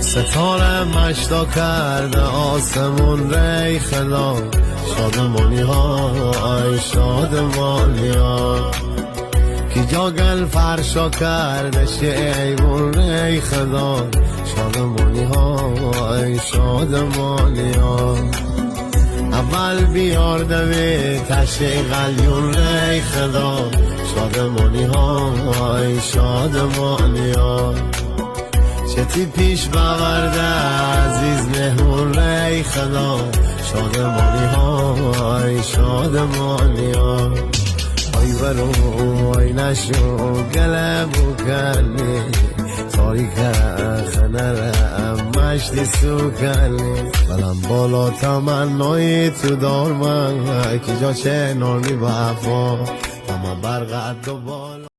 ستاره مشتا کرده آسمون ری خدا، شادمانی های شادمانی ها. کی جاگل فرشا کرده شیبون ری خدا، شادمانی های شادمانی ها. اول بیار دوی تشی قلیون ری خدا، شادمانی های شادمانی ها. چتی پیش باورده عزیز مهمون ری خدا، شادمانی های شادمانی ها. آی برو آی نشو گله بکنی، تاریکه خنرم مشتی سوکنی. بلم بالا تمنای تو دار من، که جا چه نارمی وفا، اما برقد و بالا